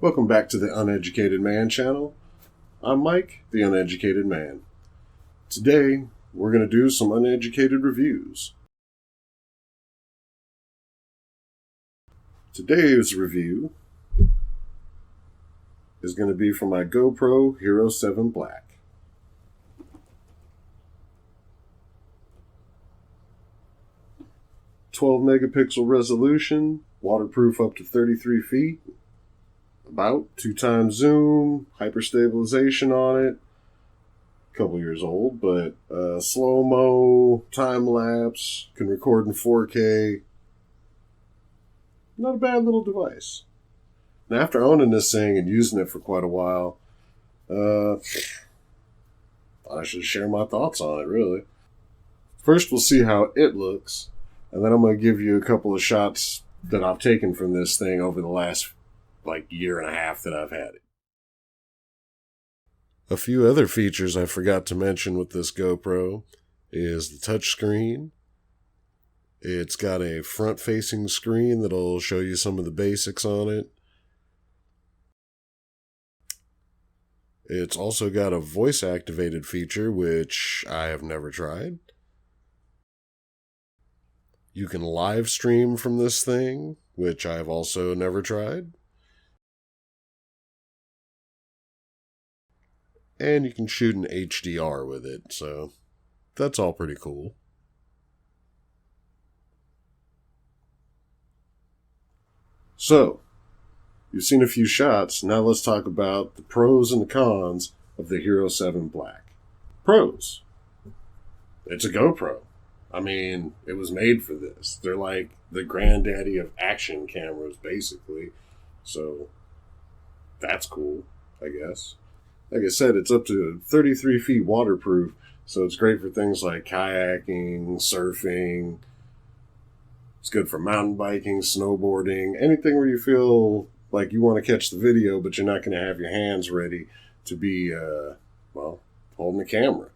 Welcome back to the Uneducated Man channel. I'm Mike, the Uneducated Man. Today, we're going to do some uneducated reviews. Today's review is going to be for my Gopro Hero 7 Black. "12 megapixel resolution, waterproof up to 33 feet, about 2x zoom, hyperstabilization on it, a couple years old, but slow-mo, time-lapse, can record in 4K. Not a bad little device. Now, after owning this thing and using it for quite a while, I should share my thoughts on it, really. First, we'll see how it looks, and then I'm going to give you a couple of shots that I've taken from this thing over the last, year and a half that I've had it. A few other features I forgot to mention with this GoPro is the touchscreen. It's got a front-facing screen that'll show you some of the basics on it. It's also got a voice-activated feature, which I have never tried. You can live stream from this thing, which I've also never tried. And you can shoot in HDR with it, so that's all pretty cool. So, you've seen a few shots, now let's talk about the pros and the cons of the Hero 7 Black. Pros. It's a GoPro. I mean, it was made for this. They're like the granddaddy of action cameras, basically. So, that's cool, I guess. Like I said, it's up to 33 feet waterproof, so it's great for things like kayaking, surfing. It's good for mountain biking, snowboarding, anything where you feel like you want to catch the video, but you're not going to have your hands ready to be, holding the camera.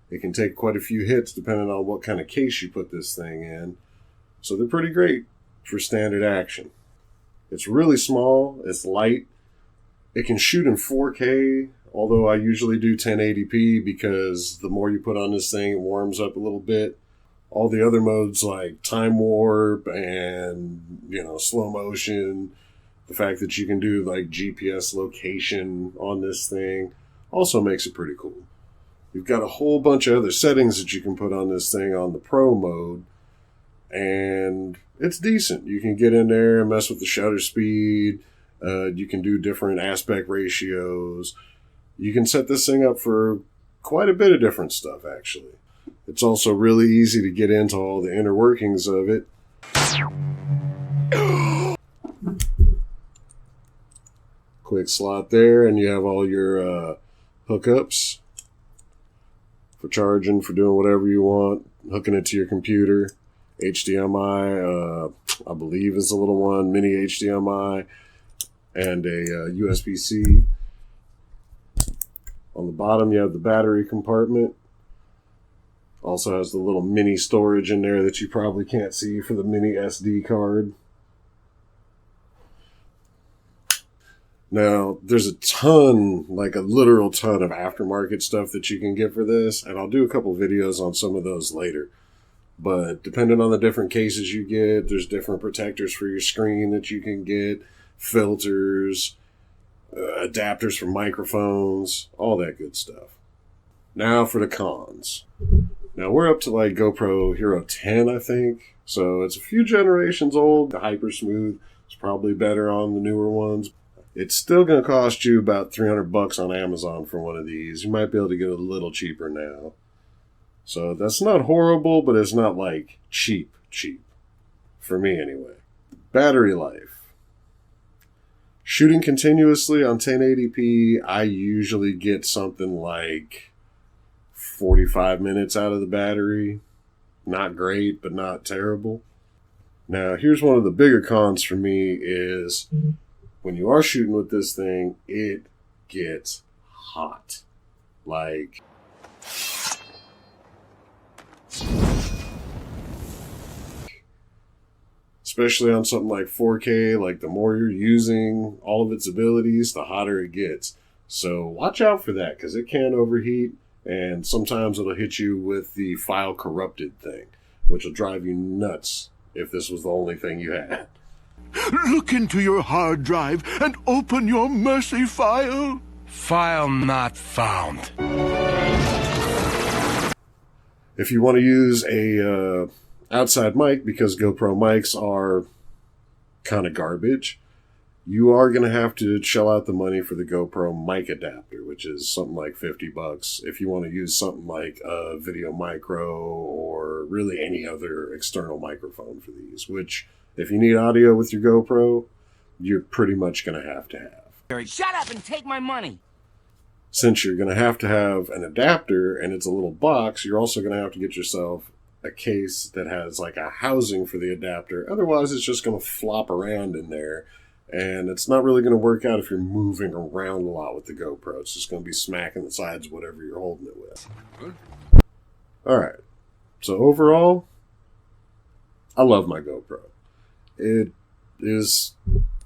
It can take quite a few hits depending on what kind of case you put this thing in. So they're pretty great for standard action. It's really small, it's light. It can shoot in 4K, although I usually do 1080p because the more you put on this thing, it warms up a little bit. All the other modes like time warp and, slow motion, the fact that you can do like GPS location on this thing also makes it pretty cool. You've got a whole bunch of other settings that you can put on this thing on the pro mode, and it's decent. You can get in there and mess with the shutter speed. You can do different aspect ratios. You can set this thing up for quite a bit of different stuff, actually. It's also really easy to get into all the inner workings of it. Quick slot there, and you have all your hookups for charging, for doing whatever you want, hooking it to your computer. HDMI, I believe is the little one, mini HDMI, and a USB-C. On the bottom, you have the battery compartment. Also has the little mini storage in there that you probably can't see for the mini SD card. Now, there's a ton, like a literal ton of aftermarket stuff that you can get for this, and I'll do a couple videos on some of those later. But depending on the different cases you get, there's different protectors for your screen that you can get, filters, adapters for microphones, all that good stuff. Now for the cons. Now we're up to like GoPro Hero 10, I think. So it's a few generations old. The Hyper Smooth is probably better on the newer ones. It's still going to cost you about $300 on Amazon for one of these. You might be able to get it a little cheaper now. So that's not horrible, but it's not like cheap. For me anyway. Battery life. Shooting continuously on 1080p, I usually get something like 45 minutes out of the battery. Not great, but not terrible. Now, here's one of the bigger cons for me is when you are shooting with this thing, it gets hot. especially on something like 4K. Like, the more you're using all of its abilities, the hotter it gets. So watch out for that, because it can overheat, and sometimes it'll hit you with the file corrupted thing, which will drive you nuts if this was the only thing you had. Look into your hard drive and open your mercy file. File not found. If you want to use a outside mic, because GoPro mics are kind of garbage, you are going to have to shell out the money for the GoPro mic adapter, which is something like $50 if you want to use something like a Video Micro or really any other external microphone for these, which if you need audio with your GoPro, you're pretty much going to have. Shut up and take my money. Since you're going to have an adapter and it's a little box, you're also going to have to get yourself a case that has like a housing for the adapter. Otherwise, it's just going to flop around in there. And it's not really going to work out if you're moving around a lot with the GoPro. It's just going to be smacking the sides of whatever you're holding it with. Alright. So overall, I love my GoPro. It is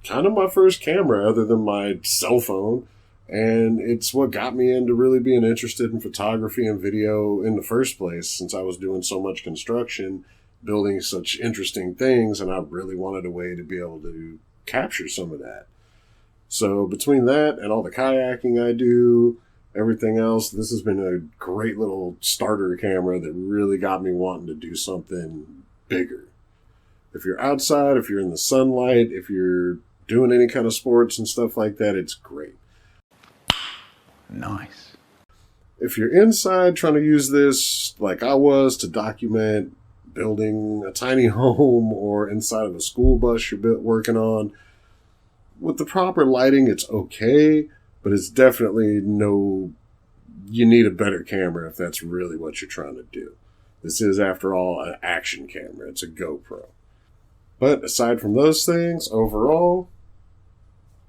kind of my first camera other than my cell phone. And it's what got me into really being interested in photography and video in the first place, since I was doing so much construction, building such interesting things, and I really wanted a way to be able to capture some of that. So between that and all the kayaking I do, everything else, this has been a great little starter camera that really got me wanting to do something bigger. If you're outside, if you're in the sunlight, if you're doing any kind of sports and stuff like that, it's great. Nice. If you're inside trying to use this like I was to document building a tiny home or inside of a school bus you're working on, with the proper lighting, it's okay, but it's definitely you need a better camera if that's really what you're trying to do. This is, after all, an action camera. It's a GoPro. But aside from those things, overall,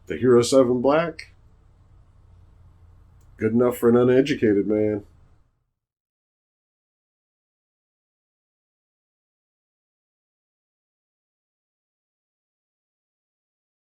the Hero 7 Black, good enough for an uneducated man.